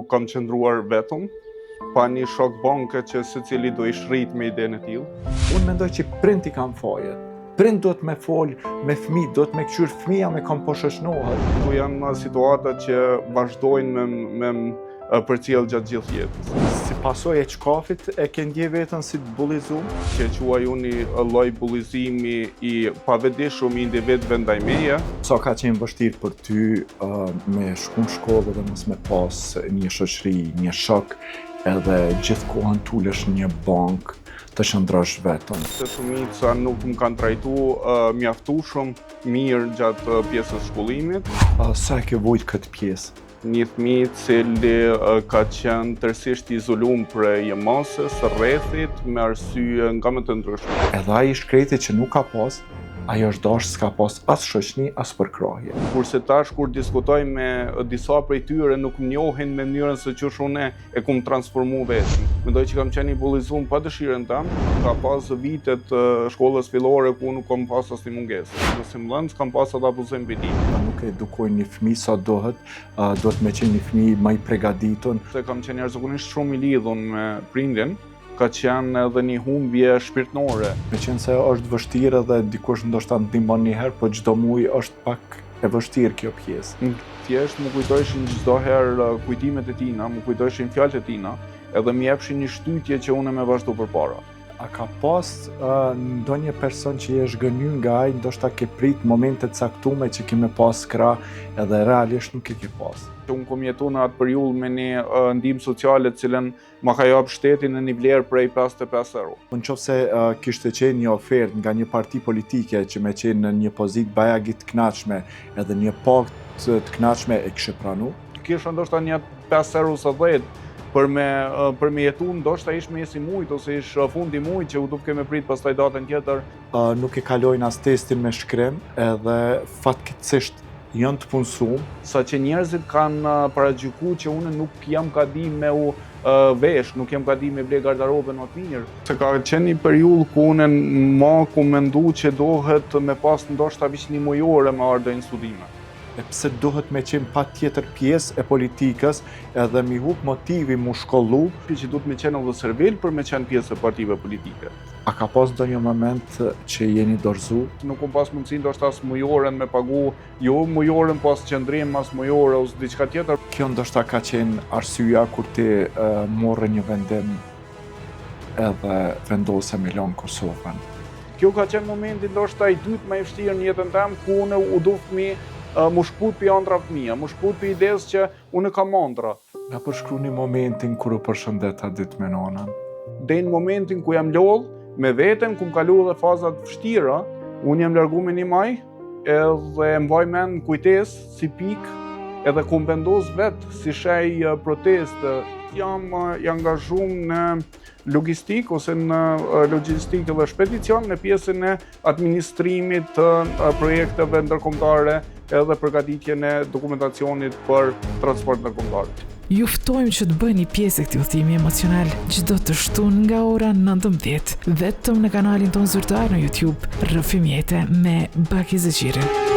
Kam qëndruar vetëm, pa një shok banke që secili do i shrit me idenë e tillë. Unë mendoj që prind i kam faje. Prind do të me fol me fëmijë, do të me kqyr fëmija me kam po shoqënohet. Këtu janë situata që vazhdojnë me përcjell gjatë gjithë jetës. Si pasojë e çkafit e ke ndje veten si të bullizum? Që quaj unë lloj bullizimi i pavetëdijshëm i individëve ndaj meje. Sa ka qenë vështirë për ty me shku në shkollë dhe mos me pas një shoqëri, një shok, edhe gjithkohën tulesh në një bankë të qëndrosh vetëm. Se shumica nuk më kanë trajtuar mjaftueshëm mirë gjatë pjesës shkollimit. Sa e ke vujt këtë pjesë? Një fëmijë cili ka qenë tërësisht i izoluar prej masës, rrethit, me arsye nga më të ndryshme. Edhe ai shkreti që nuk ka pas, ajo është dash s'ka pas as shoqni, as përkrahje. Kurse tash kur diskutoj me disa prej tyre nuk më njohin me mënyrën se çush unë e kum transformu veten. Mendoj që kam qenë i bullizuar pa dëshirën tam, ka pas vitet shkollës fillore ku nuk kam pas asnjë mungesë. Nëse më lënë, s'kam pas atë abuzim mbi ti. Nuk e edukoj një fëmijë sa duhet me qenë një fëmijë më i përgatitur. Se kam qenë jashtëzakonisht shumë i lidhur me prindin, ka qenë edhe një humbje shpirtërore. Me qenë se është vështirë dhe dikush ndoshta ndihmon një herë, po çdo muaj është pak e vështirë kjo pjesë. Thjesht më kujtojshin çdo herë kujtimet e tina, më kujtojshin fjalët e tina, edhe më jepshin një shtytje që unë më vazhdo përpara. A ka pas ndonjë person që je zhgënjur nga ai, ndoshta ke prit momente të caktuara që ke me pas krah edhe realisht nuk e ke pas? Unë kom jetu në atë periudhë me një ndihmë sociale të cilën ma ka jap shteti në një vlerë prej 55 euro. Nëse kishte qenë një ofertë nga një parti politike që me qenë në një pozitë bajagi të kënaqshme edhe një pakt të kënaqshme, e kishe pranu? Kisha ndoshta një 5 euro sa 10 për me jetu, ndoshta ish mesi mujt ose ish fundi mujt që u duke me prit pastaj datën tjetër. Nuk e kalojnë as testin me shkrim edhe fatkeqësisht janë të punësuar. Saqë njerëzit kanë paragjykuar që unë nuk jam gati me u vesh, nuk jam gati me ble garderobën më të mirë. Se ka qenë një periudhë ku unë ku mendu që dohet me pas ndoshta veç një mujore me ardhur në studime. E pse duhet me qenë pa tjetër pjesë e politikës edhe mi hup motivi mu shkollu? Që duhet me qenë edhe servil për me qenë pjesë e partive politike. A ka pas ndonjë moment që jeni dorëzu? Nuk kom pas mundësi ndoshta as mujoren me pagu, jo mujoren pas qëndrim, as mujore ose diçka tjetër. Kjo ndoshta ka qenë arsyeja kur ti morre një vendim edhe vendose me lënë Kosovën. Kjo ka qenë momenti ndoshta i dytë më i vështirë në jetën tim, ku unë u du fëmijë mu shkut për ëndra fëmija, mu shkut për idesë që unë kam ëndra. Nga përshkruni momentin kur u përshëndeta ditë me nonën? Dhe në momentin ku jam lodh me veten, ku më kalu dhe fazat vështira, unë jam largu me një maj, edhe mbaj men kujtesë si pikë, edhe ku më vendos vetë si shej protestë. Jam i angazhuar në logistik ose në logjistikë dhe shpedicion në pjesën e administrimit të projekteve ndërkombëtare edhe përgatitjen e dokumentacionit për transport ndërkombëtar. Ju ftojmë që të bëni pjesë e këtij udhëtimi emocional çdo të shtunë nga ora 19, vetëm në kanalin tonë zyrtar në YouTube, Rrëfim Jete me Baki Zeqiri.